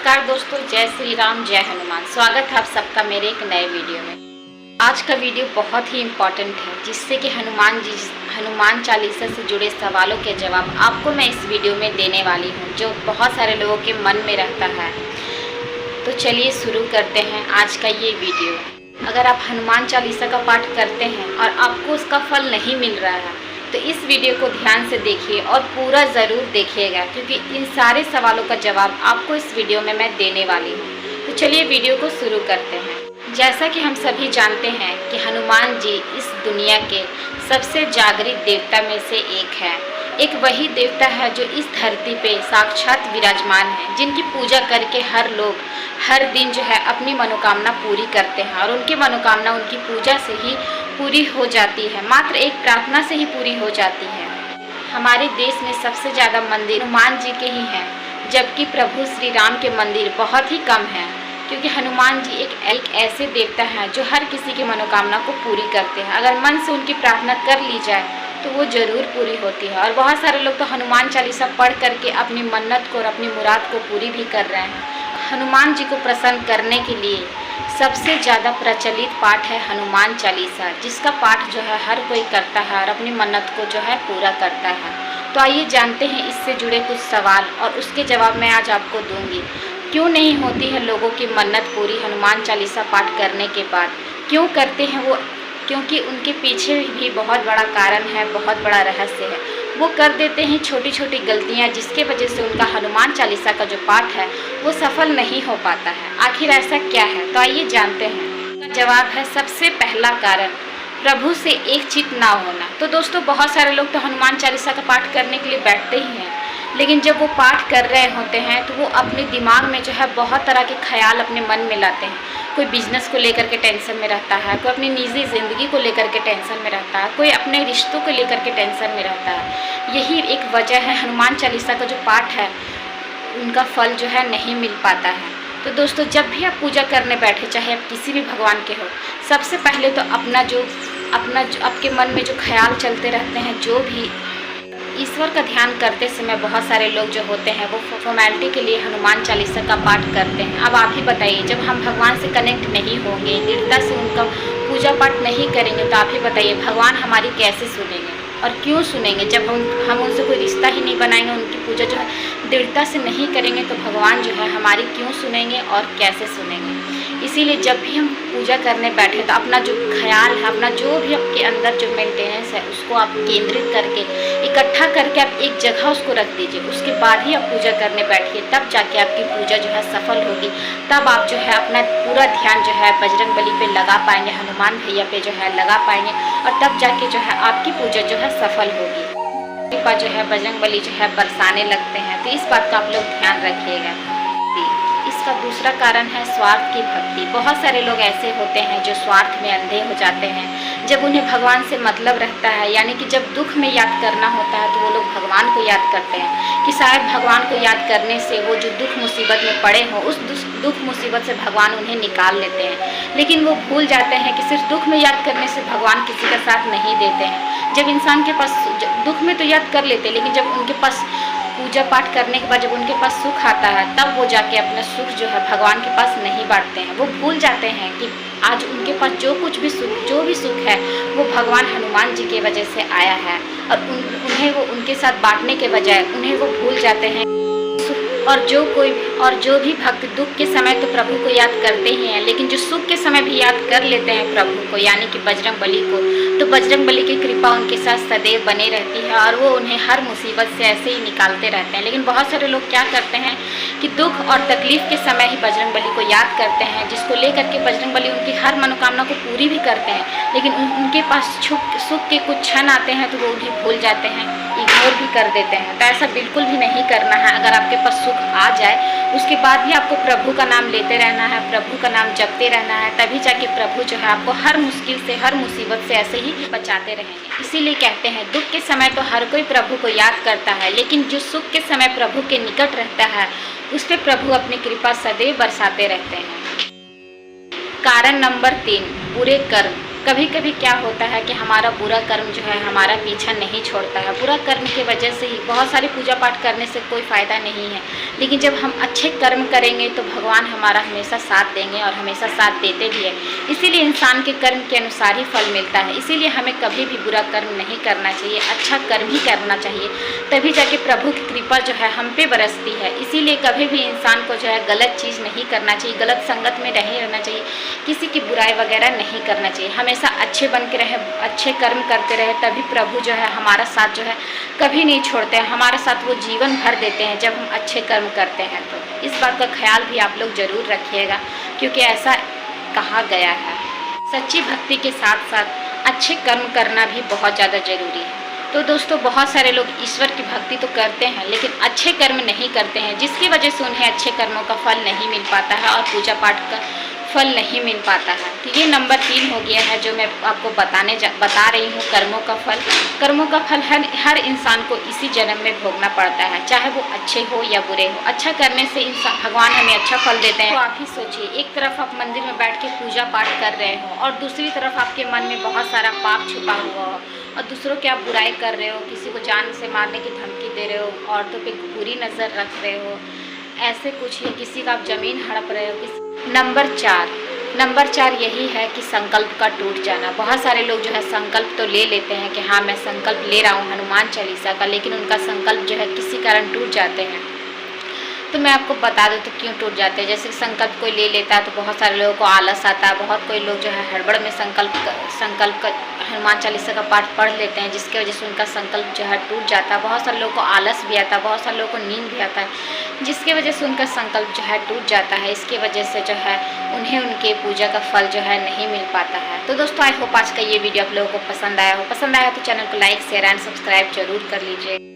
नमस्कार दोस्तों, जय श्री राम, जय हनुमान। स्वागत है आप सबका मेरे एक नए वीडियो में। आज का वीडियो बहुत ही इम्पोर्टेंट है, जिससे कि हनुमान चालीसा से जुड़े सवालों के जवाब आपको मैं इस वीडियो में देने वाली हूँ, जो बहुत सारे लोगों के मन में रहता है। तो चलिए शुरू करते हैं आज का ये वीडियो। अगर आप हनुमान चालीसा का पाठ करते हैं और आपको उसका फल नहीं मिल रहा है तो इस वीडियो को ध्यान से देखिए और पूरा ज़रूर देखिएगा, क्योंकि इन सारे सवालों का जवाब आपको इस वीडियो में मैं देने वाली हूँ। तो चलिए वीडियो को शुरू करते हैं। जैसा कि हम सभी जानते हैं कि हनुमान जी इस दुनिया के सबसे जागृत देवता में से एक है। एक वही देवता है जो इस धरती पे साक्षात विराजमान है, जिनकी पूजा करके हर लोग हर दिन जो है अपनी मनोकामना पूरी करते हैं और उनकी मनोकामना उनकी पूजा से ही पूरी हो जाती है, मात्र एक प्रार्थना से ही पूरी हो जाती है। हमारे देश में सबसे ज़्यादा मंदिर हनुमान जी के ही हैं, जबकि प्रभु श्री राम के मंदिर बहुत ही कम हैं, क्योंकि हनुमान जी एक ऐसे देवता हैं जो हर किसी की मनोकामना को पूरी करते हैं। अगर मन से उनकी प्रार्थना कर ली जाए तो वो ज़रूर पूरी होती है। और बहुत सारे लोग तो हनुमान चालीसा पढ़ करके अपनी मन्नत को और अपनी मुराद को पूरी भी कर रहे हैं। हनुमान जी को प्रसन्न करने के लिए सबसे ज़्यादा प्रचलित पाठ है हनुमान चालीसा, जिसका पाठ जो है हर कोई करता है और अपनी मन्नत को जो है पूरा करता है। तो आइए जानते हैं इससे जुड़े कुछ सवाल और उसके जवाब मैं आज आपको दूंगी। क्यों नहीं होती है लोगों की मन्नत पूरी हनुमान चालीसा पाठ करने के बाद? क्यों करते हैं वो? क्योंकि उनके पीछे भी बहुत बड़ा कारण है, बहुत बड़ा रहस्य है। वो कर देते हैं छोटी छोटी गलतियां, जिसके वजह से उनका हनुमान चालीसा का जो पाठ है वो सफल नहीं हो पाता है। आखिर ऐसा क्या है? तो आइए जानते हैं। इसका जवाब है सबसे पहला कारण प्रभु से एक चित ना होना। तो दोस्तों, बहुत सारे लोग तो हनुमान चालीसा का पाठ करने के लिए बैठते ही हैं, लेकिन जब वो पाठ कर रहे होते हैं तो वो अपने दिमाग में जो है बहुत तरह के ख्याल अपने मन में लाते हैं। कोई बिजनेस को लेकर के टेंशन में रहता है, कोई अपनी निजी ज़िंदगी को लेकर के टेंशन में रहता है, कोई अपने रिश्तों को लेकर के टेंशन में रहता है। यही एक वजह है हनुमान चालीसा का जो पाठ है उनका फल जो है नहीं मिल पाता है। तो दोस्तों, जब भी आप पूजा करने बैठे, चाहे आप किसी भी भगवान के हो, सबसे पहले तो अपना जो आपके मन में जो ख्याल चलते रहते हैं, जो भी ईश्वर का ध्यान करते समय बहुत सारे लोग जो होते हैं वो फॉर्मेलिटी के लिए हनुमान चालीसा का पाठ करते हैं। अब आप ही बताइए, जब हम भगवान से कनेक्ट नहीं होंगे, दृढ़ता से उनका पूजा पाठ नहीं करेंगे, तो आप ही बताइए भगवान हमारी कैसे सुनेंगे और क्यों सुनेंगे? जब हम उनसे कोई रिश्ता ही नहीं बनाएंगे, उनकी पूजा जो है दृढ़ता से नहीं करेंगे, तो भगवान जो है हमारी क्यों सुनेंगे और कैसे सुनेंगे? इसीलिए जब भी हम पूजा करने बैठे तो अपना जो ख्याल है, अपना जो भी आपके अंदर जो मेंटेनेंस है, उसको आप केंद्रित करके इकट्ठा करके आप एक जगह उसको रख दीजिए। उसके बाद ही आप पूजा करने बैठिए, तब जाके आपकी पूजा जो है सफल होगी। तब आप जो है अपना पूरा ध्यान जो है बजरंगबली पे लगा पाएंगे, हनुमान भैया पे जो है लगा पाएंगे, और तब जाके जो है आपकी पूजा जो है सफल होगी। कृपा जो है बजरंगबली जो है बरसाने लगते हैं, तो इस बात का आप लोग ध्यान रखिएगा। इसका दूसरा कारण है स्वार्थ की भक्ति। बहुत सारे लोग ऐसे होते हैं जो स्वार्थ में अंधे हो जाते हैं। जब उन्हें भगवान से मतलब रहता है, यानी कि जब दुख में याद करना होता है, तो वो लोग भगवान को याद करते हैं कि शायद भगवान को याद करने से वो जो दुख मुसीबत में पड़े हों, उस दुख मुसीबत से भगवान उन्हें निकाल लेते हैं। लेकिन वो भूल जाते हैं कि सिर्फ दुख में याद करने से भगवान किसी का साथ नहीं देते हैं। जब इंसान के पास दुख में तो याद कर लेते हैं, लेकिन जब उनके पास पूजा पाठ करने के बाद जब उनके पास सुख आता है, तब वो जाके अपना सुख जो है भगवान के पास नहीं बांटते हैं। वो भूल जाते हैं कि आज उनके पास जो भी सुख है वो भगवान हनुमान जी की वजह से आया है, और उन्हें वो उनके साथ बांटने के बजाय उन्हें वो भूल जाते हैं। और जो भी भक्त दुख के समय तो प्रभु को याद करते ही हैं, लेकिन जो सुख के समय भी याद कर लेते हैं प्रभु को, यानी कि बजरंगबली को, तो बजरंगबली की कृपा उनके साथ सदैव बनी रहती है और वो उन्हें हर मुसीबत से ऐसे ही निकालते रहते हैं। लेकिन बहुत सारे लोग क्या करते हैं कि दुख और तकलीफ के समय ही बजरंगबली को याद करते हैं, जिसको लेकर के बजरंगबली उनकी हर मनोकामना को पूरी भी करते हैं। लेकिन उनके पास सुख के कुछ क्षण आते हैं तो वो उन्हें भूल जाते हैं, इग्नोर भी कर देते हैं। तो ऐसा बिल्कुल भी नहीं करना है। अगर आपके पास सुख आ जाए, उसके बाद भी आपको प्रभु का नाम लेते रहना है, प्रभु का नाम जपते रहना है, तभी जाके प्रभु जो है आपको हर मुश्किल से, हर मुसीबत से ऐसे ही बचाते रहेंगे। इसीलिए कहते हैं दुख के समय तो हर कोई प्रभु को याद करता है, लेकिन जो सुख के समय प्रभु के निकट रहता है, उस पर प्रभु अपनी कृपा सदैव बरसाते रहते हैं। कारण नंबर 3, बुरे कर्म। कभी कभी क्या होता है कि हमारा बुरा कर्म जो है हमारा पीछा नहीं छोड़ता है। बुरा कर्म की वजह से ही बहुत सारी पूजा पाठ करने से कोई फ़ायदा नहीं है, लेकिन जब हम अच्छे कर्म करेंगे तो भगवान हमारा हमेशा साथ देंगे और हमेशा साथ देते भी है। इसीलिए इंसान के कर्म के अनुसार ही फल मिलता है। इसीलिए हमें कभी भी बुरा कर्म नहीं करना चाहिए, अच्छा कर्म ही करना चाहिए, तभी जाके प्रभु की कृपा जो है हम पे बरसती है। इसीलिए कभी भी इंसान को जो है गलत चीज़ नहीं करना चाहिए, गलत संगत में नहीं रहना चाहिए, किसी की बुराई वगैरह नहीं करना चाहिए। हमेशा अच्छे बन के रहे, अच्छे कर्म करते रहे, तभी प्रभु जो है हमारा साथ जो है कभी नहीं छोड़ते हैं, हमारे साथ वो जीवन भर देते हैं जब हम अच्छे कर्म करते हैं। तो इस बात का ख्याल भी आप लोग ज़रूर रखिएगा, क्योंकि ऐसा कहा गया है। सच्ची भक्ति के साथ साथ अच्छे कर्म करना भी बहुत ज़्यादा ज़रूरी है। तो दोस्तों, बहुत सारे लोग ईश्वर की भक्ति तो करते हैं लेकिन अच्छे कर्म नहीं करते हैं, जिसकी वजह से उन्हें अच्छे कर्मों का फल नहीं मिल पाता है और पूजा पाठ का फल नहीं मिल पाता है। तो ये नंबर 3 हो गया है जो मैं आपको बता रही हूँ, कर्मों का फल। कर्मों का फल हर इंसान को इसी जन्म में भोगना पड़ता है, चाहे वो अच्छे हो या बुरे हो। अच्छा करने से इंसान भगवान हमें अच्छा फल देते हैं। तो आप ही सोचिए, एक तरफ आप मंदिर में बैठ के पूजा पाठ कर रहे हो और दूसरी तरफ आपके मन में बहुत सारा पाप छुपा हुआ हो और दूसरों की आप बुराई कर रहे हो, किसी को जान से मारने की धमकी दे रहे हो, औरतों पे बुरी नज़र रख रहे हो, ऐसे कुछ ही किसी का आप ज़मीन हड़प रहे हो। नंबर 4 यही है कि संकल्प का टूट जाना। बहुत सारे लोग जो है संकल्प तो ले लेते हैं कि हाँ मैं संकल्प ले रहा हूँ हनुमान चालीसा का, लेकिन उनका संकल्प जो है किसी कारण टूट जाते हैं। तो मैं आपको बता दूँ तो क्यों टूट जाते हैं। जैसे संकल्प कोई ले लेता है तो बहुत सारे लोगों को आलस आता है, बहुत कोई लोग जो है हड़बड़ में संकल्प का हनुमान चालीसा का पाठ पढ़ लेते हैं, जिसकी वजह से उनका संकल्प जो है टूट जाता है। बहुत सारे लोगों को आलस भी आता है, बहुत सारे लोगों को नींद भी आता है, जिसकी वजह से उनका संकल्प जो है टूट जाता है। इसकी वजह से जो है उन्हें उनके पूजा का फल जो है नहीं मिल पाता है। तो दोस्तों, आई होप आज का ये वीडियो आप लोगों को पसंद आया हो। पसंद आया तो चैनल को लाइक, शेयर एंड सब्सक्राइब जरूर कर लीजिए।